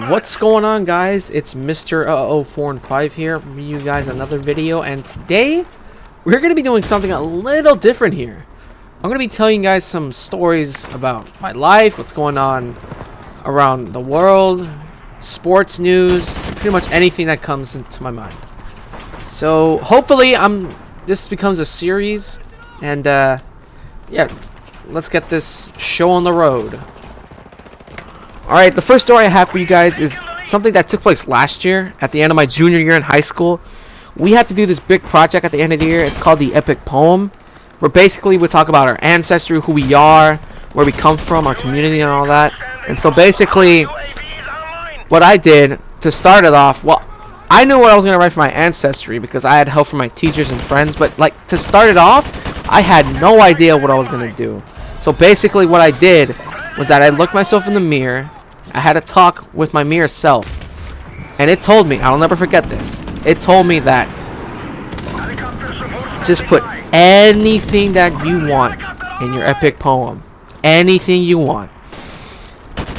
What's going on, guys? It's MrUHOH 4 and 5 here, bringing you guys another video, and today we're going to be doing something a little different here. I'm going to be telling you guys some stories about my life, what's going on around the world, sports news, pretty much anything that comes into my mind. So hopefully this becomes a series, and yeah, let's get this show on the road. Alright, the first story I have for you guys is something that took place last year at the end of my junior year in high school. We had to do this big project at the end of the year. It's called the Epic Poem, where basically we talk about our ancestry, who we are, where we come from, our community, and all that. And so basically, what I did to start it off, well, I knew what I was going to write for my ancestry because I had help from my teachers and friends, but like to start it off, I had no idea what I was going to do. So basically what I did was that I looked myself in the mirror. I had a talk with my mirror self, and it told me, I'll never forget this, it told me that just put anything that you want in your epic poem. Anything you want.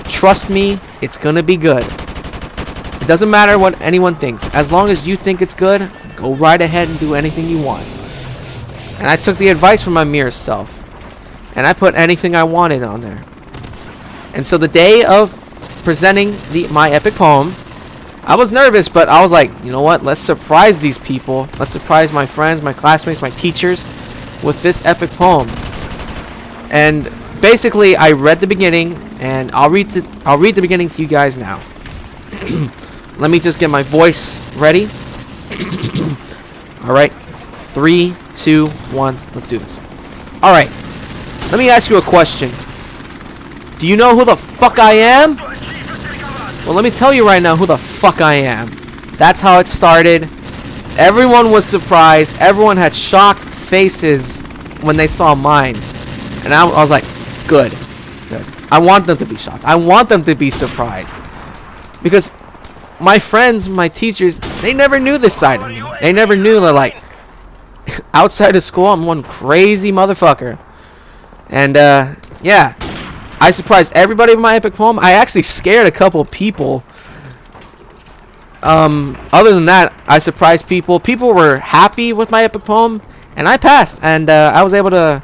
Trust me, it's gonna be good. It doesn't matter what anyone thinks. As long as you think it's good, go right ahead and do anything you want. And I took the advice from my mirror self, and I put anything I wanted on there. And so the day of presenting my epic poem, I was nervous, but I was like, you know what, let's surprise these people. Let's surprise my friends, my classmates, my teachers with this epic poem. And basically I read the beginning, and I'll read the beginning to you guys now. Let me just get my voice ready. Alright, 3, 2, 1, let's do this. Alright, let me ask you a question. Do you know who the fuck I am? Well, let me tell you right now who the fuck I am. That's how it started. Everyone was surprised. Everyone had shocked faces when they saw mine. And I was like, good. I want them to be shocked. I want them to be surprised. Because my friends, my teachers, they never knew this side of me. They never knew that, like, outside of school, I'm one crazy motherfucker. And, yeah. I surprised everybody with my epic poem. I actually scared a couple of people. Other than that, I surprised people. People were happy with my epic poem, and I passed. And I was able to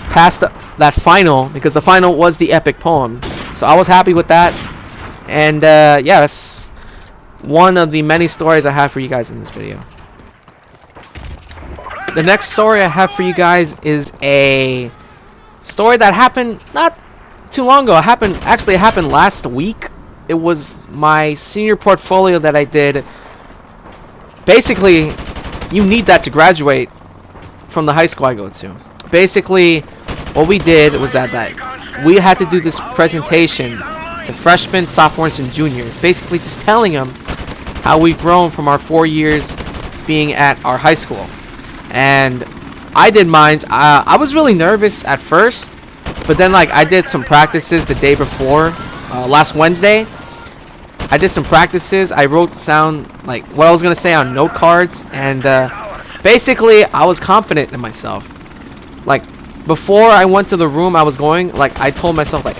pass that final because the final was the epic poem. So I was happy with that. And yeah, that's one of the many stories I have for you guys in this video. The next story I have for you guys is a story that happened not too long ago. It happened last week. It was my senior portfolio that I did. Basically, you need that to graduate from the high school I go to. Basically, what we did was that we had to do this presentation to freshmen, sophomores, and juniors. Basically, just telling them how we've grown from our 4 years being at our high school. And I did mine. I was really nervous at first, but then like I did some practices the day before, last Wednesday. I did some practices. I wrote down like what I was gonna say on note cards, and basically I was confident in myself. Like before I went to the room I was going, like I told myself like,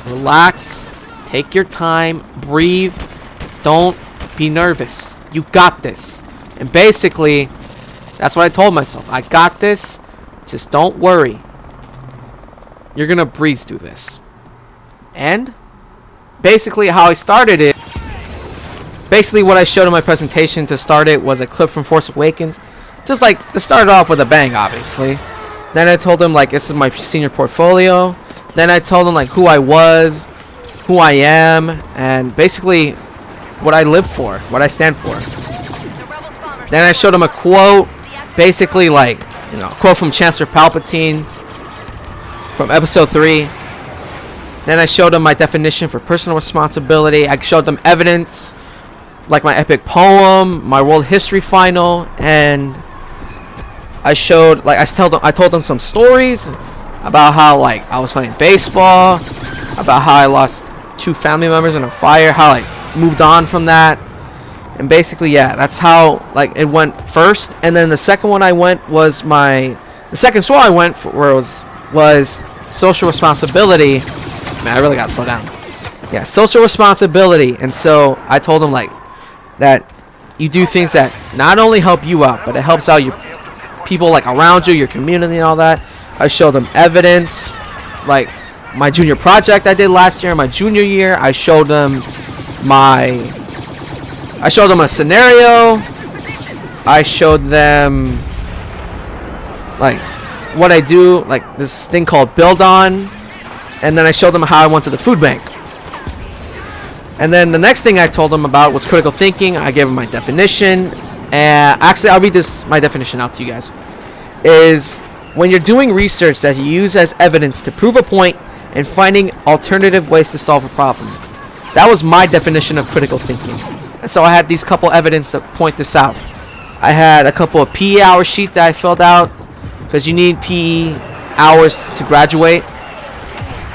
relax, take your time, breathe, don't be nervous. You got this. And basically, that's what I told myself. I got this. Just don't worry. You're gonna breeze through this. And basically how I started it, basically what I showed in my presentation to start it was a clip from Force Awakens. Just like to start off with a bang, obviously. Then I told them like this is my senior portfolio. Then I told them like who I was, who I am, and basically what I live for, what I stand for. Then I showed them a quote. Basically, like, you know, quote from Chancellor Palpatine from Episode 3. Then I showed them my definition for personal responsibility. I showed them evidence, like my epic poem, my world history final, and I showed, like, I told them some stories about how, like, I was playing baseball, about how I lost 2 family members in a fire, how I moved on from that. And basically, yeah, that's how like it went first. And then the second one I went was the second show I went for was social responsibility. Man, I really gotta slow down. Yeah, social responsibility. And so I told him like that you do things that not only help you out, but it helps out your people like around you, your community and all that. I showed them evidence, like my junior project I did last year, my junior year. I showed them a scenario. I showed them like what I do, like this thing called Build On, and then I showed them how I went to the food bank. And then the next thing I told them about was critical thinking. I gave them my definition. And actually, I'll read my definition out to you guys. Is when you're doing research that you use as evidence to prove a point and finding alternative ways to solve a problem. That was my definition of critical thinking. And so I had these couple evidence to point this out. I had a couple of PE hour sheet that I filled out because you need PE hours to graduate.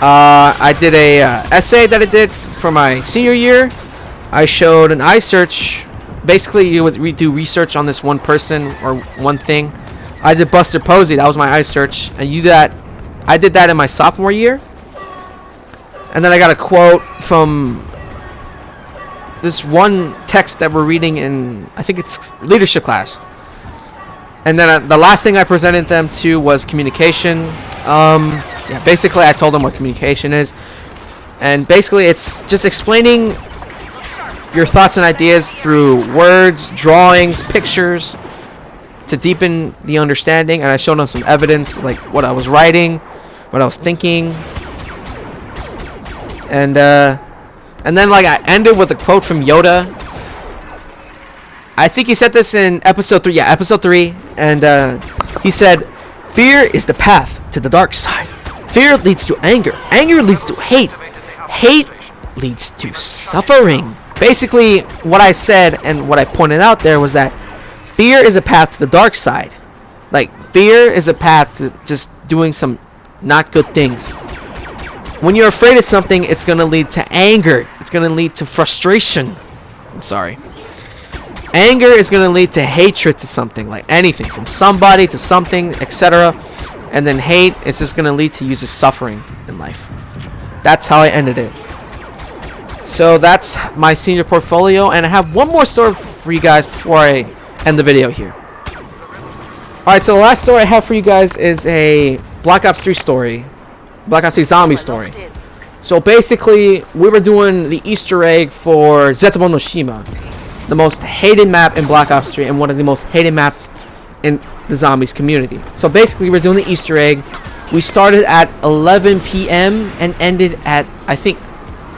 I did a essay that I did for my senior year. I showed an iSearch. Basically, you would do research on this one person or one thing. I did Buster Posey. That was my iSearch, and I did that in my sophomore year. And then I got a quote from this one text that we're reading in, I think it's leadership class. And then the last thing I presented them to was communication. Yeah, basically I told them what communication is. And basically it's just explaining your thoughts and ideas through words, drawings, pictures to deepen the understanding. And I showed them some evidence, like what I was writing, what I was thinking. And then like I ended with a quote from Yoda. I think he said this in episode 3. Yeah, episode 3. And he said, "Fear is the path to the dark side. Fear leads to anger. Anger leads to hate. Hate leads to suffering." Basically, what I said and what I pointed out there was that fear is a path to the dark side. Like, fear is a path to just doing some not good things. When you're afraid of something, it's going to lead to anger. It's going to lead to frustration. I'm sorry. Anger is going to lead to hatred to something, like anything, from somebody to something, etc. And then hate is just going to lead to user suffering in life. That's how I ended it. So that's my senior portfolio, and I have one more story for you guys before I end the video here. Alright, so the last story I have for you guys is a Black Ops 3 story. Black Ops 3 zombie story. So basically, we were doing the Easter egg for Zetsubo no Shima, the most hated map in Black Ops 3 and one of the most hated maps in the zombies community. So basically, we're doing the Easter egg. We started at 11 p.m. and ended at, I think,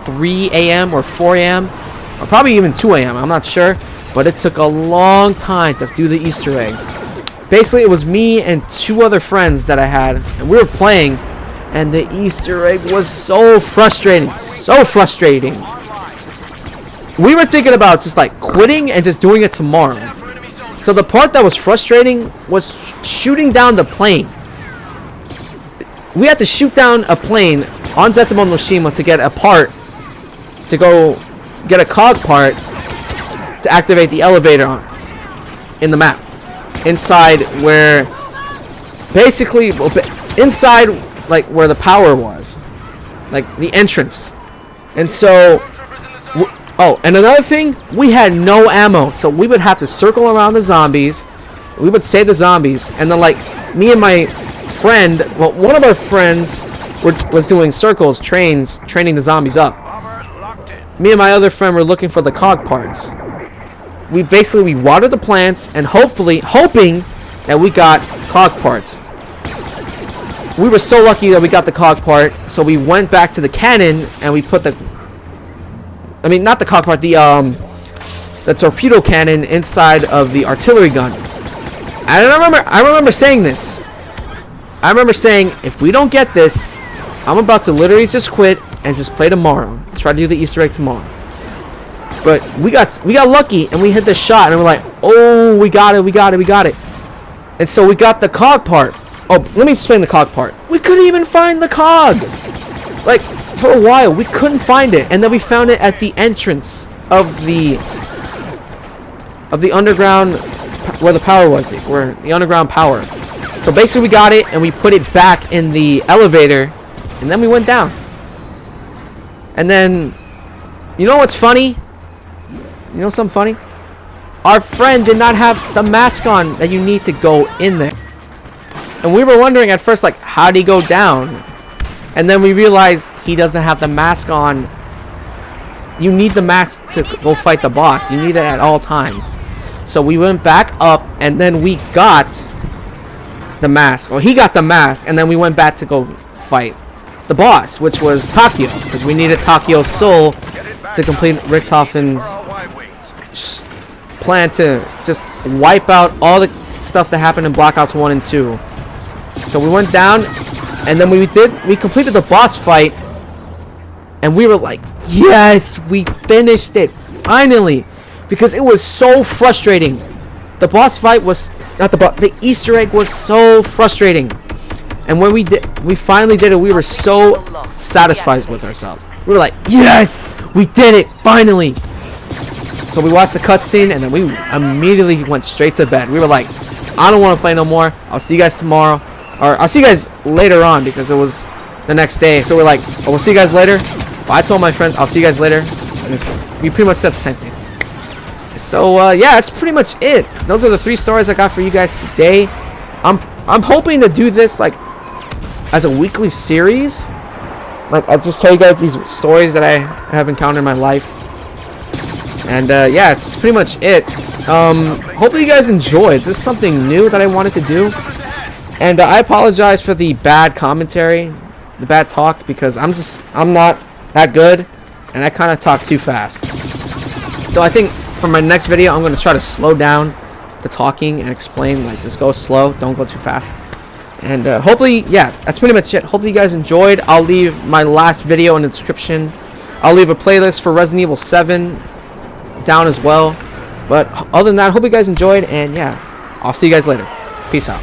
3 a.m. or 4 a.m. or probably even 2 a.m. I'm not sure, but it took a long time to do the Easter egg. Basically, it was me and 2 other friends that I had, and we were playing, and the Easter egg was so frustrating, so frustrating. We were thinking about just like quitting and just doing it tomorrow. So the part that was frustrating was shooting down the plane. We had to shoot down a plane on Zetsubo no Shima to get a part, to go get a cog part to activate the elevator in the map. Inside where, basically, inside like where the power was, like the entrance. And so, oh, and another thing, we had no ammo, so we would have to circle around the zombies. We would save the zombies, and then like me and my friend, well, one of our friends was doing circles, training the zombies up. Me and my other friend were looking for the cog parts. We watered the plants and hoping that we got cog parts. We were so lucky that we got the cog part, so we went back to the cannon and we put not the cog part, the torpedo cannon inside of the artillery gun. And I remember saying this. I remember saying, if we don't get this, I'm about to literally just quit and just play tomorrow. Try to do the Easter egg tomorrow. But we got lucky and we hit the shot and we're like, oh, we got it. And so we got the cog part. Oh, let me explain the cog part. We couldn't even find the cog. Like, for a while, we couldn't find it. And then we found it at the entrance of the underground, where the power was, where the underground power. So basically we got it and we put it back in the elevator and then we went down. And then You know what's funny? You know something funny? Our friend did not have the mask on that you need to go in there. And we were wondering at first, like, how'd he go down? And then we realized he doesn't have the mask on. You need the mask to go fight the boss. You need it at all times. So we went back up, and then we got the mask. Well, he got the mask, and then we went back to go fight the boss, which was Takio, because we needed Takio's soul to complete Richtofen's plan to just wipe out all the stuff that happened in Blackouts 1 and 2. So we went down, and then we completed the boss fight, and we were like, yes, we finished it, finally, because it was so frustrating. The boss fight was, not the boss, the Easter egg was so frustrating. And when we finally did it, we were so satisfied with ourselves. We were like, yes, we did it, finally. So we watched the cutscene, and then we immediately went straight to bed. We were like, I don't want to play no more. I'll see you guys tomorrow. Or I'll see you guys later on, because it was the next day. So we're like, oh, we'll see you guys later. But I told my friends, I'll see you guys later. And we pretty much said the same thing. So yeah, that's pretty much it. Those are the 3 stories I got for you guys today. I'm hoping to do this like as a weekly series. Like, I'll just tell you guys these stories that I have encountered in my life. And yeah, it's pretty much it. Hopefully you guys enjoyed. This is something new that I wanted to do. And I apologize for the bad commentary, the bad talk, because I'm not that good, and I kind of talk too fast. So I think for my next video, I'm going to try to slow down the talking and explain, like, just go slow, don't go too fast. And hopefully, yeah, that's pretty much it. Hopefully you guys enjoyed. I'll leave my last video in the description. I'll leave a playlist for Resident Evil 7 down as well. But other than that, I hope you guys enjoyed, and yeah, I'll see you guys later. Peace out.